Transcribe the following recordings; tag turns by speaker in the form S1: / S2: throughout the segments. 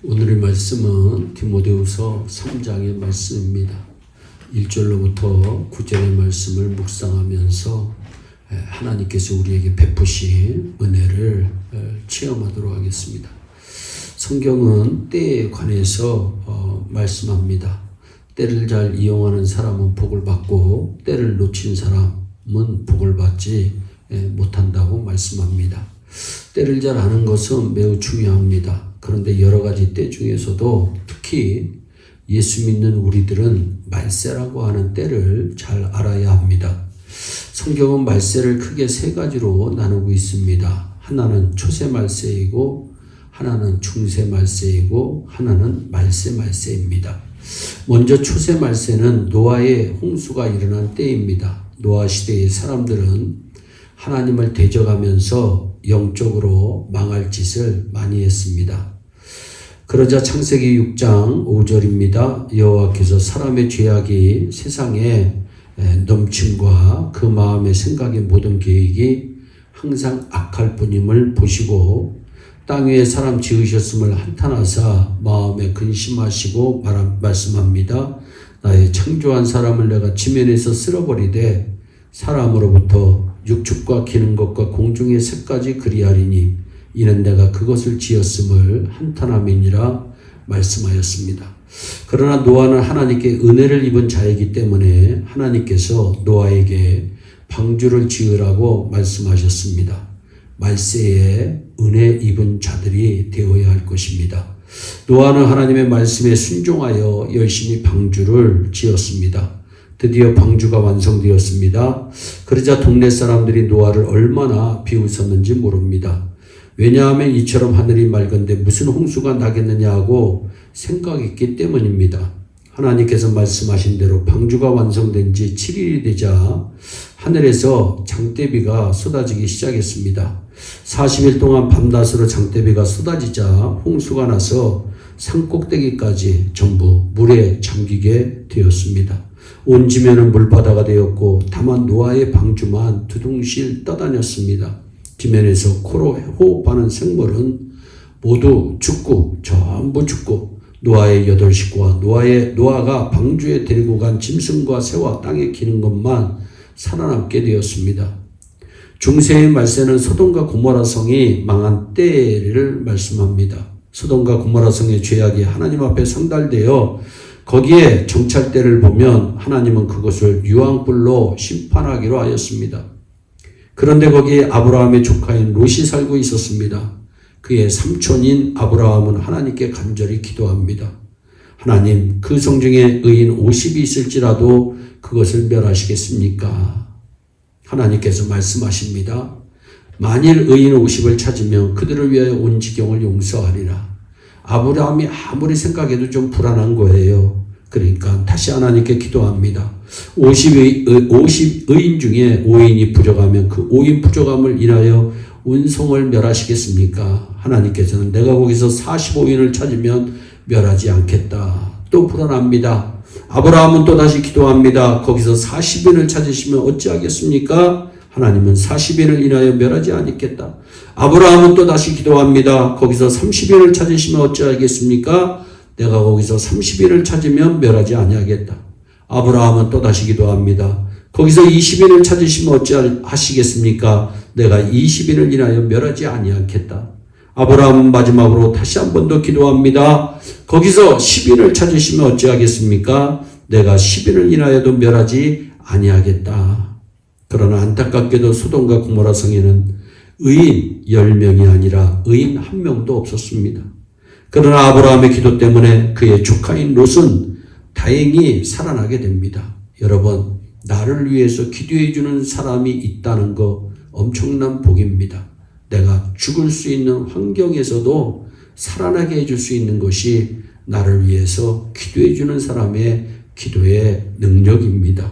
S1: 오늘의 말씀은 디모데후서 3장의 말씀입니다. 1절로부터 9절의 말씀을 묵상하면서 하나님께서 우리에게 베푸신 은혜를 체험하도록 하겠습니다. 성경은 때에 관해서 말씀합니다. 때를 잘 이용하는 사람은 복을 받고 때를 놓친 사람은 복을 받지 못한다고 말씀합니다. 때를 잘 아는 것은 매우 중요합니다. 그런데 여러 가지 때 중에서도 특히 예수 믿는 우리들은 말세라고 하는 때를 잘 알아야 합니다. 성경은 말세를 크게 세 가지로 나누고 있습니다. 하나는 초세 말세이고, 하나는 중세 말세이고, 하나는 말세입니다. 먼저 초세 말세는 노아의 홍수가 일어난 때입니다. 노아 시대의 사람들은 하나님을 대적하면서 영적으로 망할 짓을 많이 했습니다. 그러자 창세기 6장 5절입니다. 여호와께서 사람의 죄악이 세상에 넘침과 그 마음의 생각의 모든 계획이 항상 악할 뿐임을 보시고 땅 위에 사람 지으셨음을 한탄하사 마음에 근심하시고 말씀합니다. 나의 창조한 사람을 내가 지면에서 쓸어버리되 사람으로부터 육축과 기는 것과 공중의 새까지 그리하리니 이는 내가 그것을 지었음을 한탄함이니라 말씀하였습니다. 그러나 노아는 하나님께 은혜를 입은 자이기 때문에 하나님께서 노아에게 방주를 지으라고 말씀하셨습니다. 말세에 은혜 입은 자들이 되어야 할 것입니다. 노아는 하나님의 말씀에 순종하여 열심히 방주를 지었습니다. 드디어 방주가 완성되었습니다. 그러자 동네 사람들이 노아를 얼마나 비웃었는지 모릅니다. 왜냐하면 이처럼 하늘이 맑은데 무슨 홍수가 나겠느냐 하고 생각했기 때문입니다. 하나님께서 말씀하신 대로 방주가 완성된 지 7일이 되자 하늘에서 장대비가 쏟아지기 시작했습니다. 40일 동안 밤낮으로 장대비가 쏟아지자 홍수가 나서 산꼭대기까지 전부 물에 잠기게 되었습니다. 온 지면은 물바다가 되었고 다만 노아의 방주만 두둥실 떠다녔습니다. 지면에서 코로 호흡하는 생물은 모두 전부 죽고 노아의 8식구와 노아가 방주에 데리고 간 짐승과 새와 땅에 기는 것만 살아남게 되었습니다. 중세의 말세는 소돔과 고모라 성이 망한 때를 말씀합니다. 소돔과 고모라 성의 죄악이 하나님 앞에 상달되어 거기에 정찰대를 보면 하나님은 그것을 유황불로 심판하기로 하였습니다. 그런데 거기에 아브라함의 조카인 롯이 살고 있었습니다. 그의 삼촌인 아브라함은 하나님께 간절히 기도합니다. 하나님, 그 성 중에 의인 50이 있을지라도 그것을 멸하시겠습니까? 하나님께서 말씀하십니다. 만일 의인 50을 찾으면 그들을 위하여 온 지경을 용서하리라. 아브라함이 아무리 생각해도 좀 불안한 거예요. 그러니까 다시 하나님께 기도합니다. 50의인 중에 5인이 부족하면 그 5인 부족함을 인하여 온 성을 멸하시겠습니까? 하나님께서는 내가 거기서 45인을 찾으면 멸하지 않겠다. 또 불안합니다. 아브라함은 또 다시 기도합니다. 거기서 40인을 찾으시면 어찌하겠습니까? 하나님은 40인을 인하여 멸하지 않겠다. 아브라함은 또 다시 기도합니다. 거기서 30인을 찾으시면 어찌하겠습니까? 내가 거기서 30인을 찾으면 멸하지 아니하겠다. 아브라함은 또 다시 기도합니다. 거기서 20인을 찾으시면 어찌하시겠습니까? 내가 20인을 인하여 멸하지 아니하겠다. 아브라함은 마지막으로 다시 한 번 더 기도합니다. 거기서 10인을 찾으시면 어찌하겠습니까? 내가 10인을 인하여도 멸하지 아니하겠다. 그러나 안타깝게도 소돔과 고모라 성에는 의인 10명이 아니라 의인 1명도 없었습니다. 그러나 아브라함의 기도 때문에 그의 조카인 롯은 다행히 살아나게 됩니다. 여러분, 나를 위해서 기도해 주는 사람이 있다는 거 엄청난 복입니다. 내가 죽을 수 있는 환경에서도 살아나게 해줄 수 있는 것이 나를 위해서 기도해 주는 사람의 기도의 능력입니다.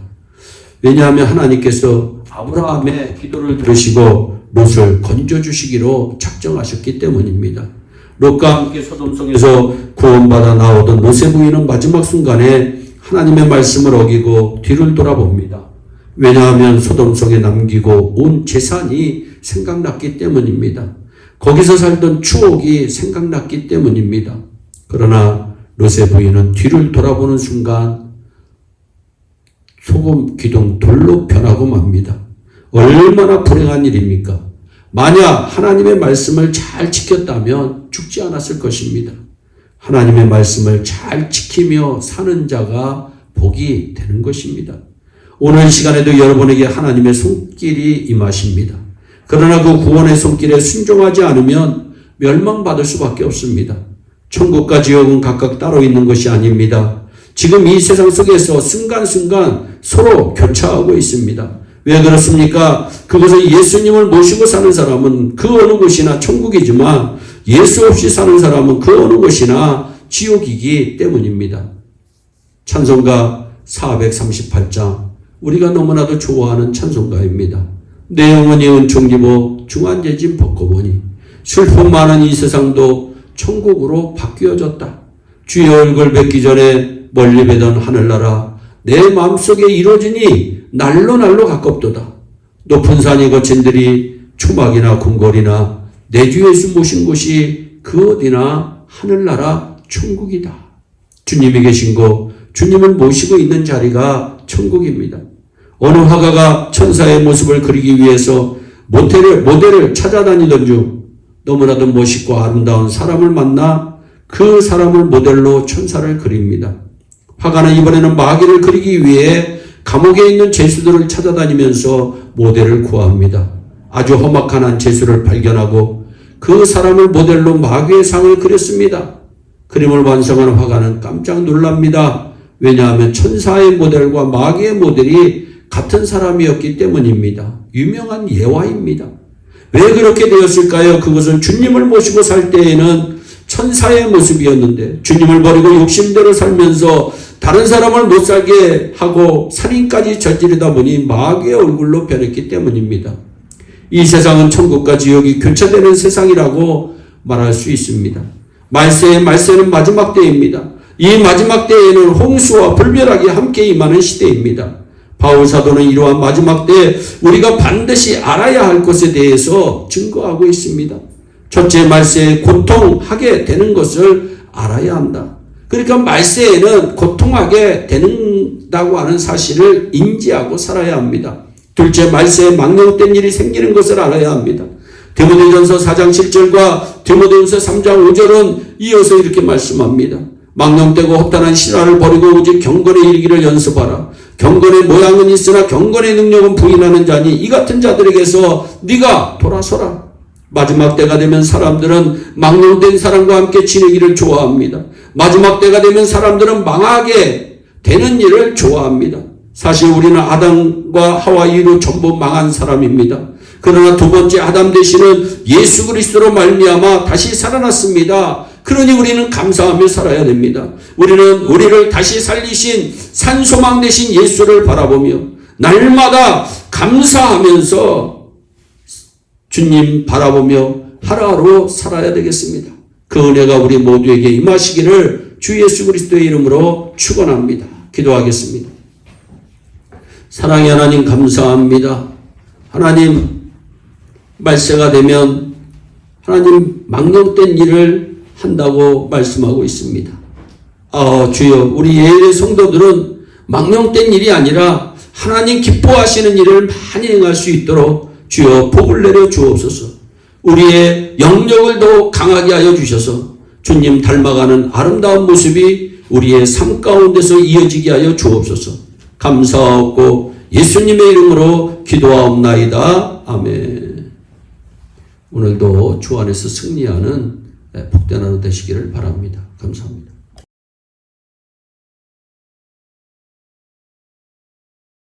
S1: 왜냐하면 하나님께서 아브라함의 기도를 들으시고 롯을 건져주시기로 작정하셨기 때문입니다. 롯과 함께 소돔성에서 구원받아 나오던 롯의 부인은 마지막 순간에 하나님의 말씀을 어기고 뒤를 돌아봅니다. 왜냐하면 소돔성에 남기고 온 재산이 생각났기 때문입니다. 거기서 살던 추억이 생각났기 때문입니다. 그러나 롯의 부인은 뒤를 돌아보는 순간 소금 기둥 돌로 변하고 맙니다. 얼마나 불행한 일입니까? 만약 하나님의 말씀을 잘 지켰다면 죽지 않았을 것입니다. 하나님의 말씀을 잘 지키며 사는 자가 복이 되는 것입니다. 오늘 시간에도 여러분에게 하나님의 손길이 임하십니다. 그러나 그 구원의 손길에 순종하지 않으면 멸망받을 수밖에 없습니다. 천국과 지옥은 각각 따로 있는 것이 아닙니다. 지금 이 세상 속에서 순간순간 서로 교차하고 있습니다. 왜 그렇습니까? 그것은 예수님을 모시고 사는 사람은 그 어느 곳이나 천국이지만 예수 없이 사는 사람은 그 어느 곳이나 지옥이기 때문입니다. 찬송가 438장, 우리가 너무나도 좋아하는 찬송가입니다. 내 영혼이 은총 입어 중한죄짐 벗고 보니 슬픔 많은 이 세상도 천국으로 바뀌어졌다. 주의 얼굴 뵙기 전에 멀리 뵈던 하늘나라 내 마음속에 이루어지니 날로 가깝도다. 높은 산이 거친들이 초막이나 궁궐이나 내 주 예수 모신 곳이 그 어디나 하늘나라 천국이다. 주님이 계신 곳, 주님을 모시고 있는 자리가 천국입니다. 어느 화가가 천사의 모습을 그리기 위해서 모델을 찾아다니던 중 너무나도 멋있고 아름다운 사람을 만나 그 사람을 모델로 천사를 그립니다. 화가는 이번에는 마귀를 그리기 위해 감옥에 있는 죄수들을 찾아다니면서 모델을 구합니다. 아주 험악한 한 죄수를 발견하고 그 사람을 모델로 마귀의 상을 그렸습니다. 그림을 완성한 화가는 깜짝 놀랍니다. 왜냐하면 천사의 모델과 마귀의 모델이 같은 사람이었기 때문입니다. 유명한 예화입니다. 왜 그렇게 되었을까요? 그것은 주님을 모시고 살 때에는 천사의 모습이었는데 주님을 버리고 욕심대로 살면서 다른 사람을 못 살게 하고 살인까지 저지르다 보니 마귀의 얼굴로 변했기 때문입니다. 이 세상은 천국과 지옥이 교차되는 세상이라고 말할 수 있습니다. 말세는 마지막 때입니다. 이 마지막 때에는 홍수와 불멸하기 함께 임하는 시대입니다. 바울 사도는 이러한 마지막 때 우리가 반드시 알아야 할 것에 대해서 증거하고 있습니다. 첫째, 말세에 고통하게 되는 것을 알아야 한다. 그러니까 말세에는 고통하게 된다고 하는 사실을 인지하고 살아야 합니다. 둘째, 말세에 망령된 일이 생기는 것을 알아야 합니다. 디모데전서 4장 7절과 디모데후서 3장 5절은 이어서 이렇게 말씀합니다. 망령되고 허탄한 신화를 버리고 오직 경건에 이르기를 연습하라. 경건의 모양은 있으나 경건의 능력은 부인하는 자니 이 같은 자들에게서 네가 돌아서라. 마지막 때가 되면 사람들은 망령된 사람과 함께 지내기를 좋아합니다. 마지막 때가 되면 사람들은 망하게 되는 일을 좋아합니다. 사실 우리는 아담과 하와 이후로 전부 망한 사람입니다. 그러나 두 번째 아담 되시는 예수 그리스도로 말미암아 다시 살아났습니다. 그러니 우리는 감사하며 살아야 됩니다. 우리는 우리를 다시 살리신 산소망 되신 예수를 바라보며 날마다 감사하면서 주님 바라보며 하루하루 살아야 되겠습니다. 그 은혜가 우리 모두에게 임하시기를 주 예수 그리스도의 이름으로 축원합니다. 기도하겠습니다. 사랑의 하나님 감사합니다. 하나님 말세가 되면 하나님 망령된 일을 한다고 말씀하고 있습니다. 주여, 우리 예의 성도들은 망령된 일이 아니라 하나님 기뻐하시는 일을 많이 행할 수 있도록 주여 복을 내려 주옵소서. 우리의 영역을 더 강하게 하여 주셔서 주님 닮아가는 아름다운 모습이 우리의 삶 가운데서 이어지게 하여 주옵소서. 감사하고 예수님의 이름으로 기도하옵나이다. 아멘. 오늘도 주 안에서 승리하는 복된 하루 되시기를 바랍니다. 감사합니다.